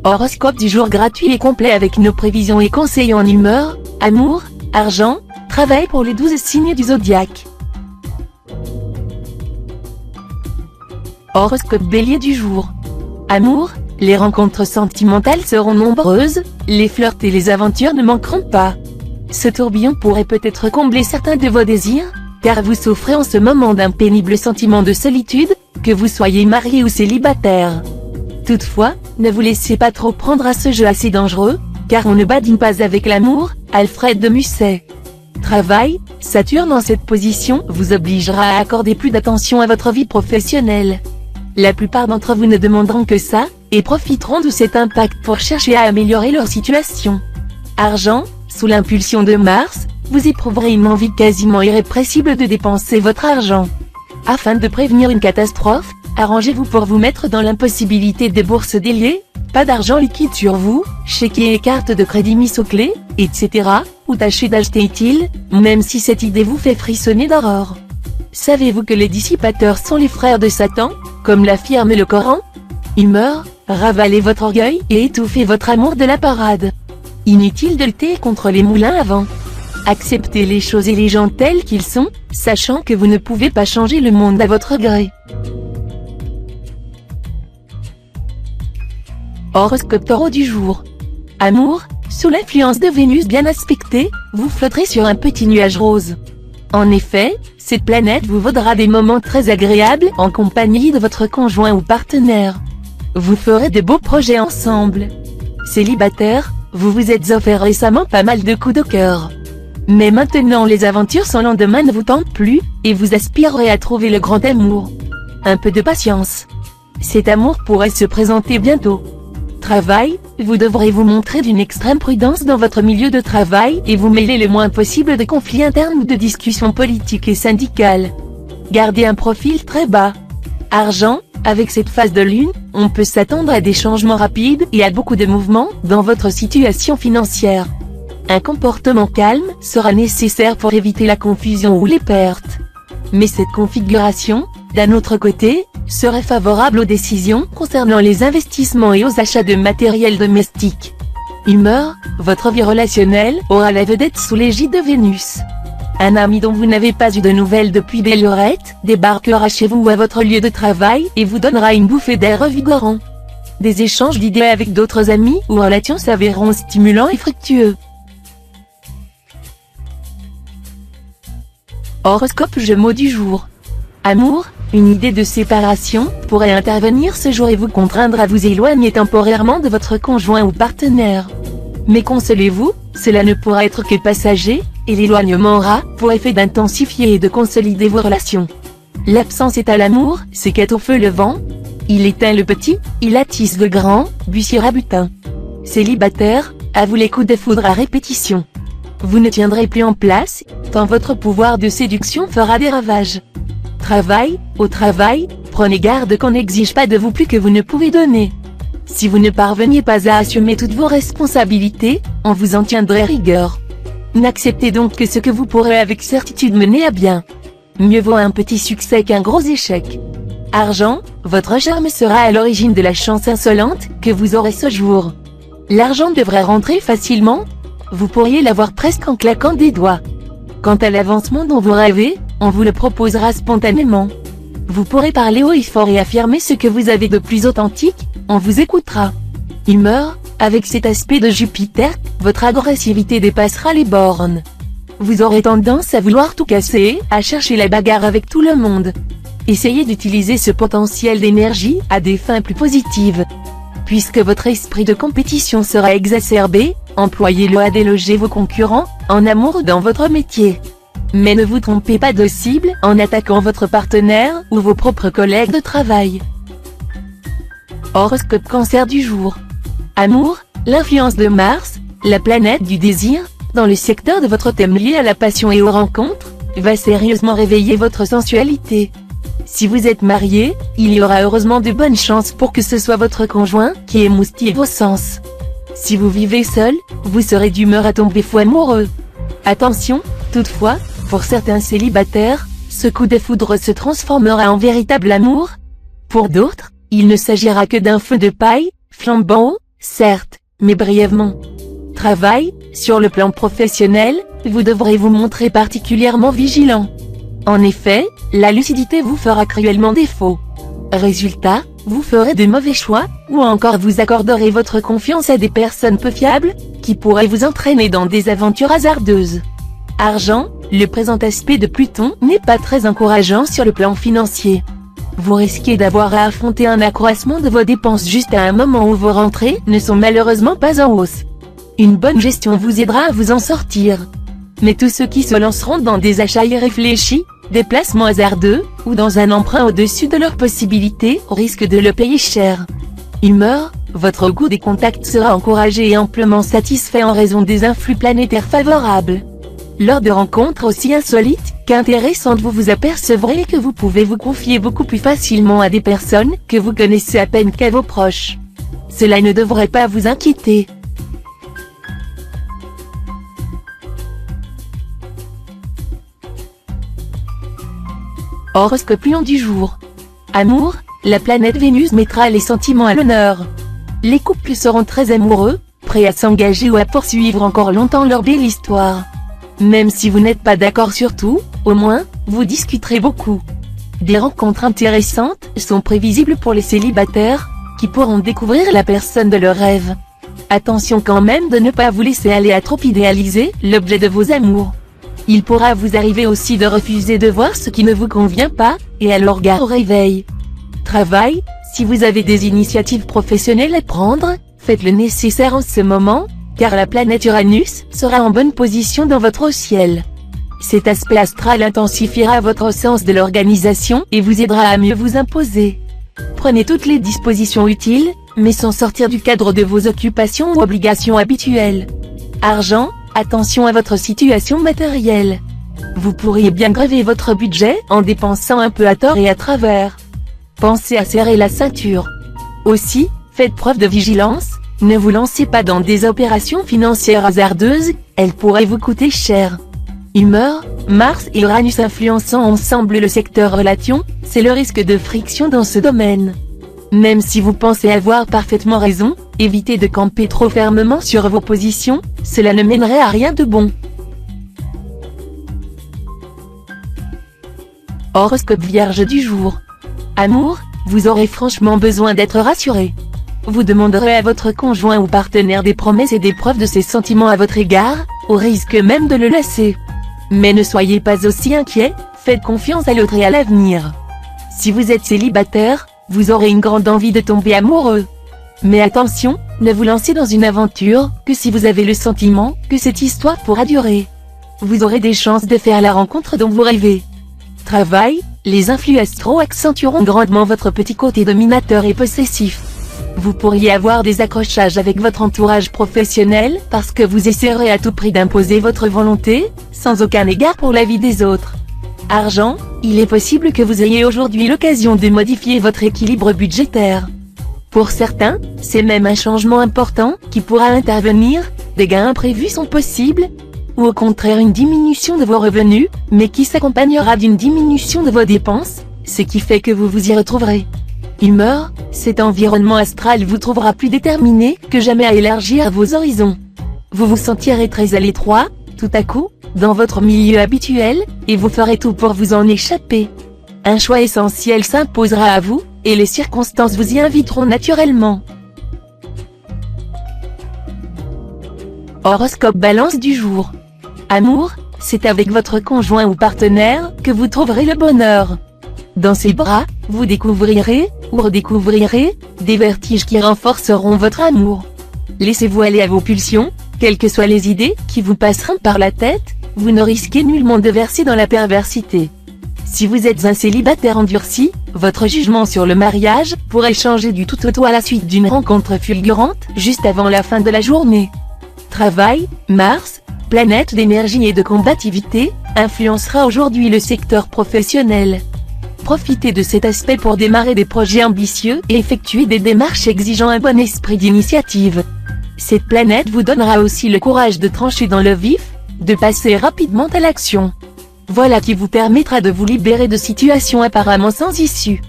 Horoscope du jour gratuit et complet avec nos prévisions et conseils en humeur, amour, argent, travail pour les 12 signes du zodiaque. Horoscope Bélier du jour. Amour, les rencontres sentimentales seront nombreuses, les flirts et les aventures ne manqueront pas. Ce tourbillon pourrait peut-être combler certains de vos désirs, car vous souffrez en ce moment d'un pénible sentiment de solitude, que vous soyez marié ou célibataire. Toutefois, ne vous laissez pas trop prendre à ce jeu assez dangereux, car on ne badine pas avec l'amour. Alfred de Musset. Travail, Saturne en cette position vous obligera à accorder plus d'attention à votre vie professionnelle. La plupart d'entre vous ne demanderont que ça, et profiteront de cet impact pour chercher à améliorer leur situation. Argent, sous l'impulsion de Mars, vous éprouverez une envie quasiment irrépressible de dépenser votre argent. Afin de prévenir une catastrophe, arrangez-vous pour vous mettre dans l'impossibilité des bourses déliées, pas d'argent liquide sur vous, chéquiers et cartes de crédit mis aux clés, etc., ou tâchez d'acheter utile, même si cette idée vous fait frissonner d'horreur. Savez-vous que les dissipateurs sont les frères de Satan, comme l'affirme le Coran? Humeur, ravalez votre orgueil et étouffez votre amour de la parade. Inutile de lutter contre les moulins à vent. Acceptez les choses et les gens tels qu'ils sont, sachant que vous ne pouvez pas changer le monde à votre gré. Horoscope Taureau du jour. Amour, sous l'influence de Vénus bien aspectée, vous flotterez sur un petit nuage rose. En effet, cette planète vous vaudra des moments très agréables en compagnie de votre conjoint ou partenaire. Vous ferez de beaux projets ensemble. Célibataire, vous vous êtes offert récemment pas mal de coups de cœur. Mais maintenant les aventures sans lendemain ne vous tentent plus, et vous aspirerez à trouver le grand amour. Un peu de patience. Cet amour pourrait se présenter bientôt. Travail, vous devrez vous montrer d'une extrême prudence dans votre milieu de travail et vous mêler le moins possible de conflits internes ou de discussions politiques et syndicales. Gardez un profil très bas. Argent, avec cette phase de lune, on peut s'attendre à des changements rapides et à beaucoup de mouvements dans votre situation financière. Un comportement calme sera nécessaire pour éviter la confusion ou les pertes. Mais cette configuration, d'un autre côté, serait favorable aux décisions concernant les investissements et aux achats de matériel domestique. Humeur, votre vie relationnelle aura la vedette sous l'égide de Vénus. Un ami dont vous n'avez pas eu de nouvelles depuis belle lurette débarquera chez vous ou à votre lieu de travail et vous donnera une bouffée d'air revigorant. Des échanges d'idées avec d'autres amis ou relations s'avéreront stimulants et fructueux. Horoscope Gémeaux du jour. Amour, une idée de séparation pourrait intervenir ce jour et vous contraindre à vous éloigner temporairement de votre conjoint ou partenaire. Mais consolez-vous, cela ne pourra être que passager, et l'éloignement aura pour effet d'intensifier et de consolider vos relations. L'absence est à l'amour, c'est qu'étouffe le vent. Il éteint le petit, il attise le grand, bussière à butin. Célibataire, à vous les coups de foudre à répétition. Vous ne tiendrez plus en place, tant votre pouvoir de séduction fera des ravages. Travail, au travail, prenez garde qu'on n'exige pas de vous plus que vous ne pouvez donner. Si vous ne parveniez pas à assumer toutes vos responsabilités, on vous en tiendrait rigueur. N'acceptez donc que ce que vous pourrez avec certitude mener à bien. Mieux vaut un petit succès qu'un gros échec. Argent, votre charme sera à l'origine de la chance insolente que vous aurez ce jour. L'argent devrait rentrer facilement. Vous pourriez l'avoir presque en claquant des doigts. Quant à l'avancement dont vous rêvez, on vous le proposera spontanément. Vous pourrez parler haut et fort et affirmer ce que vous avez de plus authentique, on vous écoutera. Humeur, avec cet aspect de Jupiter, votre agressivité dépassera les bornes. Vous aurez tendance à vouloir tout casser, à chercher la bagarre avec tout le monde. Essayez d'utiliser ce potentiel d'énergie à des fins plus positives. Puisque votre esprit de compétition sera exacerbé, employez-le à déloger vos concurrents, en amour ou dans votre métier. Mais ne vous trompez pas de cible en attaquant votre partenaire ou vos propres collègues de travail. Horoscope Cancer du jour. Amour, l'influence de Mars, la planète du désir, dans le secteur de votre thème lié à la passion et aux rencontres, va sérieusement réveiller votre sensualité. Si vous êtes marié, il y aura heureusement de bonnes chances pour que ce soit votre conjoint qui émoustille vos sens. Si vous vivez seul, vous serez d'humeur à tomber fou amoureux. Attention, toutefois, pour certains célibataires, ce coup de foudre se transformera en véritable amour. Pour d'autres, il ne s'agira que d'un feu de paille, flambant haut, Certes, mais brièvement. Travail, sur le plan professionnel, vous devrez vous montrer particulièrement vigilant. En effet, la lucidité vous fera cruellement défaut. Résultat, vous ferez de mauvais choix, ou encore vous accorderez votre confiance à des personnes peu fiables, qui pourraient vous entraîner dans des aventures hasardeuses. Argent, le présent aspect de Pluton n'est pas très encourageant sur le plan financier. Vous risquez d'avoir à affronter un accroissement de vos dépenses juste à un moment où vos rentrées ne sont malheureusement pas en hausse. Une bonne gestion vous aidera à vous en sortir. Mais tous ceux qui se lanceront dans des achats irréfléchis, des placements hasardeux, ou dans un emprunt au-dessus de leurs possibilités, risquent de le payer cher. Humeur, votre goût des contacts sera encouragé et amplement satisfait en raison des influx planétaires favorables. Lors de rencontres aussi insolites qu'intéressantes, vous vous apercevrez que vous pouvez vous confier beaucoup plus facilement à des personnes que vous connaissez à peine qu'à vos proches. Cela ne devrait pas vous inquiéter. Horoscope Lion du jour. Amour, la planète Vénus mettra les sentiments à l'honneur. Les couples seront très amoureux, prêts à s'engager ou à poursuivre encore longtemps leur belle histoire. Même si vous n'êtes pas d'accord sur tout, au moins, vous discuterez beaucoup. Des rencontres intéressantes sont prévisibles pour les célibataires, qui pourront découvrir la personne de leur rêve. Attention quand même de ne pas vous laisser aller à trop idéaliser l'objet de vos amours. Il pourra vous arriver aussi de refuser de voir ce qui ne vous convient pas, et alors gare au réveil. Travail, si vous avez des initiatives professionnelles à prendre, faites le nécessaire en ce moment, car la planète Uranus sera en bonne position dans votre ciel. Cet aspect astral intensifiera votre sens de l'organisation et vous aidera à mieux vous imposer. Prenez toutes les dispositions utiles, mais sans sortir du cadre de vos occupations ou obligations habituelles. Argent, attention à votre situation matérielle. Vous pourriez bien grever votre budget en dépensant un peu à tort et à travers. Pensez à serrer la ceinture. Aussi, faites preuve de vigilance, ne vous lancez pas dans des opérations financières hasardeuses, elles pourraient vous coûter cher. Humeur, Mars et Uranus influençant ensemble le secteur relations, c'est le risque de friction dans ce domaine. Même si vous pensez avoir parfaitement raison, évitez de camper trop fermement sur vos positions, cela ne mènerait à rien de bon. Horoscope Vierge du jour. Amour, vous aurez franchement besoin d'être rassuré. Vous demanderez à votre conjoint ou partenaire des promesses et des preuves de ses sentiments à votre égard, au risque même de le lasser. Mais ne soyez pas aussi inquiet, faites confiance à l'autre et à l'avenir. Si vous êtes célibataire, vous aurez une grande envie de tomber amoureux. Mais attention, ne vous lancez dans une aventure que si vous avez le sentiment que cette histoire pourra durer. Vous aurez des chances de faire la rencontre dont vous rêvez. Travail, les influx astro accentueront grandement votre petit côté dominateur et possessif. Vous pourriez avoir des accrochages avec votre entourage professionnel parce que vous essaierez à tout prix d'imposer votre volonté, sans aucun égard pour la vie des autres. Argent, il est possible que vous ayez aujourd'hui l'occasion de modifier votre équilibre budgétaire. Pour certains, c'est même un changement important qui pourra intervenir, des gains imprévus sont possibles, ou au contraire une diminution de vos revenus, mais qui s'accompagnera d'une diminution de vos dépenses, ce qui fait que vous vous y retrouverez. Humeur, cet environnement astral vous trouvera plus déterminé que jamais à élargir vos horizons. Vous vous sentirez très à l'étroit, tout à coup, dans votre milieu habituel, et vous ferez tout pour vous en échapper. Un choix essentiel s'imposera à vous, et les circonstances vous y inviteront naturellement. Horoscope Balance du jour. Amour, c'est avec votre conjoint ou partenaire que vous trouverez le bonheur. Dans ses bras, vous découvrirez, ou redécouvrirez, des vertiges qui renforceront votre amour. Laissez-vous aller à vos pulsions, quelles que soient les idées qui vous passeront par la tête, vous ne risquez nullement de verser dans la perversité. Si vous êtes un célibataire endurci, votre jugement sur le mariage pourrait changer du tout au tout à la suite d'une rencontre fulgurante, juste avant la fin de la journée. Travail, Mars, planète d'énergie et de combativité, influencera aujourd'hui le secteur professionnel. Profitez de cet aspect pour démarrer des projets ambitieux et effectuer des démarches exigeant un bon esprit d'initiative. Cette planète vous donnera aussi le courage de trancher dans le vif, de passer rapidement à l'action. Voilà qui vous permettra de vous libérer de situations apparemment sans issue.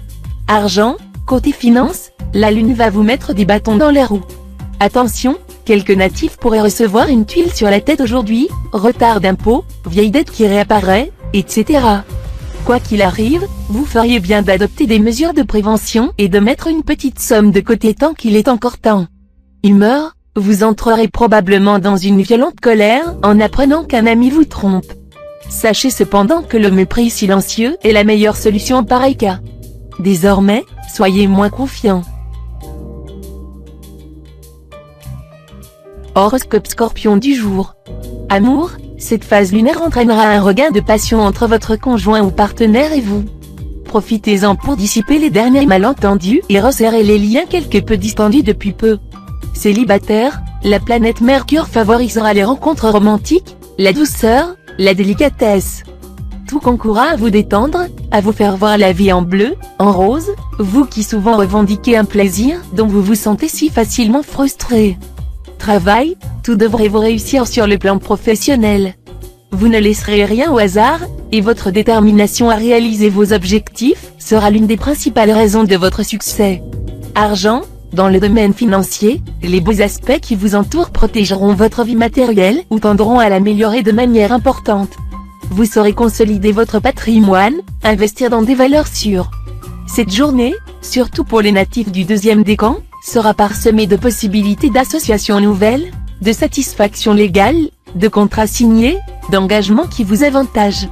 Argent, côté finance, la lune va vous mettre des bâtons dans les roues. Attention, quelques natifs pourraient recevoir une tuile sur la tête aujourd'hui, retard d'impôt, vieille dette qui réapparaît, etc. Quoi qu'il arrive, vous feriez bien d'adopter des mesures de prévention et de mettre une petite somme de côté tant qu'il est encore temps. Humeur, vous entrerez probablement dans une violente colère en apprenant qu'un ami vous trompe. Sachez cependant que le mépris silencieux est la meilleure solution en pareil cas. Désormais, soyez moins confiant. Horoscope Scorpion du jour. Amour, cette phase lunaire entraînera un regain de passion entre votre conjoint ou partenaire et vous. Profitez-en pour dissiper les derniers malentendus et resserrer les liens quelque peu distendus depuis peu. Célibataire, la planète Mercure favorisera les rencontres romantiques, la douceur, la délicatesse. Tout concourra à vous détendre, à vous faire voir la vie en bleu, en rose, vous qui souvent revendiquez un plaisir dont vous vous sentez si facilement frustré. Travail, tout devrait vous réussir sur le plan professionnel. Vous ne laisserez rien au hasard, et votre détermination à réaliser vos objectifs sera l'une des principales raisons de votre succès. Argent, dans le domaine financier, les beaux aspects qui vous entourent protégeront votre vie matérielle ou tendront à l'améliorer de manière importante. Vous saurez consolider votre patrimoine, investir dans des valeurs sûres. Cette journée, surtout pour les natifs du deuxième décan, sera parsemée de possibilités d'associations nouvelles, de satisfactions légales, de contrats signés, d'engagements qui vous avantagent.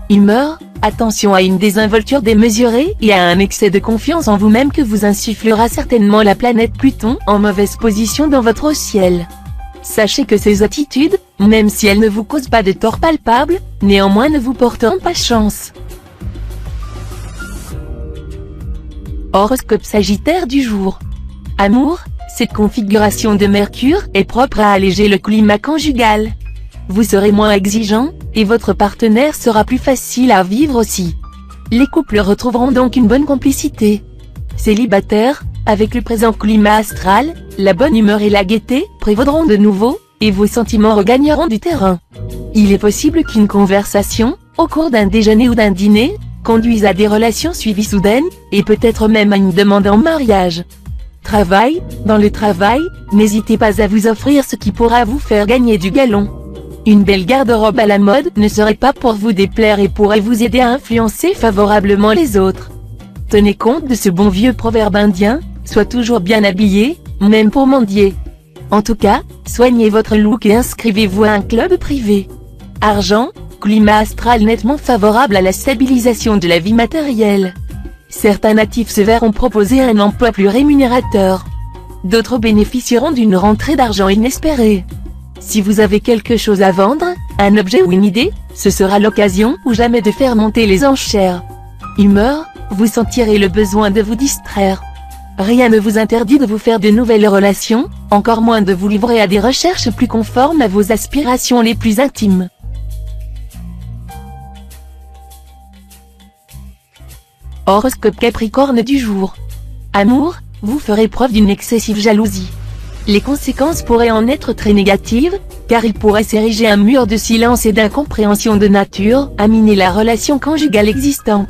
Humeur, attention à une désinvolture démesurée et à un excès de confiance en vous-même que vous insufflera certainement la planète Pluton en mauvaise position dans votre ciel. Sachez que ces attitudes, même si elles ne vous causent pas de tort palpable, néanmoins ne vous porteront pas chance. Horoscope Sagittaire du jour. Amour, cette configuration de Mercure est propre à alléger le climat conjugal. Vous serez moins exigeant, et votre partenaire sera plus facile à vivre aussi. Les couples retrouveront donc une bonne complicité. Célibataire, avec le présent climat astral, la bonne humeur et la gaieté prévaudront de nouveau, et vos sentiments regagneront du terrain. Il est possible qu'une conversation, au cours d'un déjeuner ou d'un dîner, conduise à des relations suivies soudaines, et peut-être même à une demande en mariage. Travail, dans le travail, n'hésitez pas à vous offrir ce qui pourra vous faire gagner du galon. Une belle garde-robe à la mode ne serait pas pour vous déplaire et pourrait vous aider à influencer favorablement les autres. Tenez compte de ce bon vieux proverbe indien, sois toujours bien habillé, même pour mendier. En tout cas, soignez votre look et inscrivez-vous à un club privé. Argent, climat astral nettement favorable à la stabilisation de la vie matérielle. Certains natifs se verront proposer un emploi plus rémunérateur. D'autres bénéficieront d'une rentrée d'argent inespérée. Si vous avez quelque chose à vendre, un objet ou une idée, ce sera l'occasion ou jamais de faire monter les enchères. Humeur, vous sentirez le besoin de vous distraire. Rien ne vous interdit de vous faire de nouvelles relations, encore moins de vous livrer à des recherches plus conformes à vos aspirations les plus intimes. Horoscope Capricorne du jour. Amour, vous ferez preuve d'une excessive jalousie. Les conséquences pourraient en être très négatives, car il pourrait s'ériger un mur de silence et d'incompréhension de nature à miner la relation conjugale existante.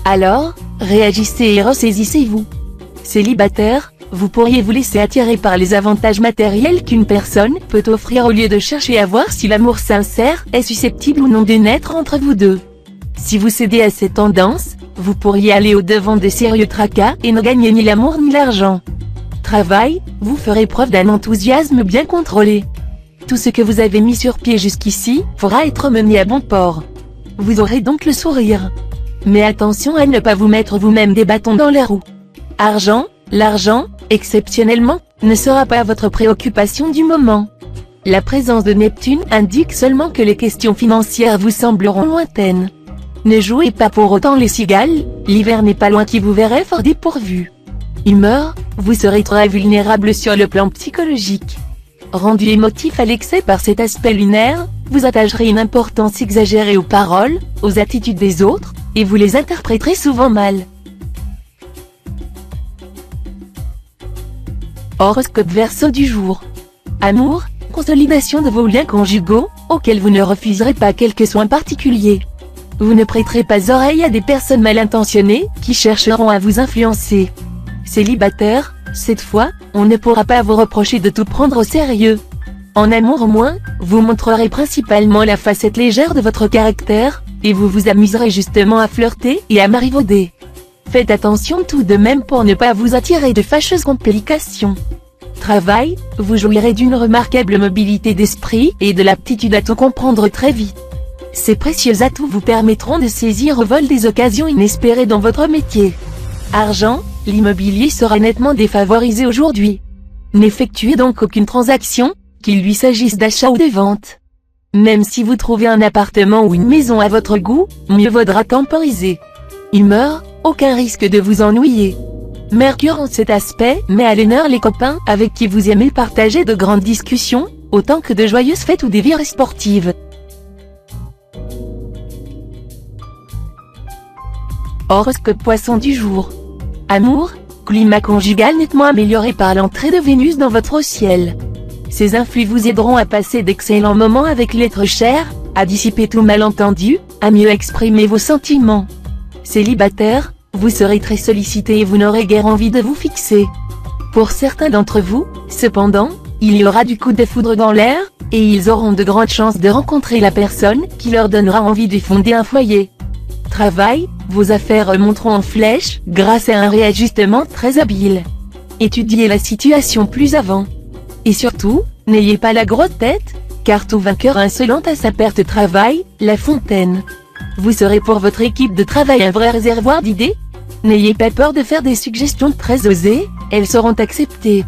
Alors, réagissez et ressaisissez-vous. Célibataire, vous pourriez vous laisser attirer par les avantages matériels qu'une personne peut offrir au lieu de chercher à voir si l'amour sincère est susceptible ou non de naître entre vous deux. Si vous cédez à ces tendances, vous pourriez aller au-devant de sérieux tracas et ne gagner ni l'amour ni l'argent. Travail, vous ferez preuve d'un enthousiasme bien contrôlé. Tout ce que vous avez mis sur pied jusqu'ici pourra être mené à bon port. Vous aurez donc le sourire. Mais attention à ne pas vous mettre vous-même des bâtons dans les roues. Argent, l'argent, exceptionnellement, ne sera pas votre préoccupation du moment. La présence de Neptune indique seulement que les questions financières vous sembleront lointaines. Ne jouez pas pour autant les cigales, l'hiver n'est pas loin qui vous verrait fort dépourvu. Humeur, vous serez très vulnérable sur le plan psychologique. Rendu émotif à l'excès par cet aspect lunaire, vous attacherez une importance exagérée aux paroles, aux attitudes des autres, et vous les interpréterez souvent mal. Horoscope Verseau du jour. Amour, consolidation de vos liens conjugaux, auxquels vous ne refuserez pas quelques soins particuliers. Vous ne prêterez pas oreille à des personnes mal intentionnées, qui chercheront à vous influencer. Célibataire, cette fois, on ne pourra pas vous reprocher de tout prendre au sérieux. En amour au moins, vous montrerez principalement la facette légère de votre caractère, et vous vous amuserez justement à flirter et à marivauder. Faites attention tout de même pour ne pas vous attirer de fâcheuses complications. Travail, vous jouirez d'une remarquable mobilité d'esprit et de l'aptitude à tout comprendre très vite. Ces précieux atouts vous permettront de saisir au vol des occasions inespérées dans votre métier. Argent, l'immobilier sera nettement défavorisé aujourd'hui. N'effectuez donc aucune transaction, qu'il lui s'agisse d'achat ou de vente. Même si vous trouvez un appartement ou une maison à votre goût, mieux vaudra temporiser. Humeur, aucun risque de vous ennuyer. Mercure en cet aspect met à l'honneur les copains avec qui vous aimez partager de grandes discussions, autant que de joyeuses fêtes ou des virées sportives. Horoscope Poisson du jour. Amour, climat conjugal nettement amélioré par l'entrée de Vénus dans votre ciel. Ces influx vous aideront à passer d'excellents moments avec l'être cher, à dissiper tout malentendu, à mieux exprimer vos sentiments. Célibataire, vous serez très sollicité et vous n'aurez guère envie de vous fixer. Pour certains d'entre vous, cependant, il y aura du coup de foudre dans l'air, et ils auront de grandes chances de rencontrer la personne qui leur donnera envie de fonder un foyer. Travail, vos affaires remonteront en flèche, grâce à un réajustement très habile. Étudiez la situation plus avant. Et surtout, n'ayez pas la grosse tête, car tout vainqueur insolent à sa perte travaille, La Fontaine. Vous serez pour votre équipe de travail un vrai réservoir d'idées. N'ayez pas peur de faire des suggestions très osées, elles seront acceptées.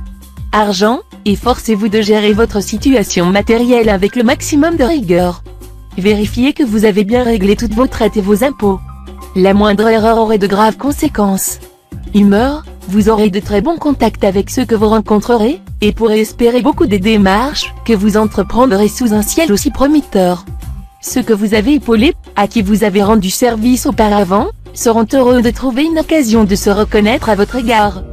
Argent, efforcez-vous de gérer votre situation matérielle avec le maximum de rigueur. Vérifiez que vous avez bien réglé toutes vos traites et vos impôts. La moindre erreur aurait de graves conséquences. Humeur, vous aurez de très bons contacts avec ceux que vous rencontrerez, et pourrez espérer beaucoup des démarches que vous entreprendrez sous un ciel aussi prometteur. Ceux que vous avez épaulés, à qui vous avez rendu service auparavant, seront heureux de trouver une occasion de se reconnaître à votre égard.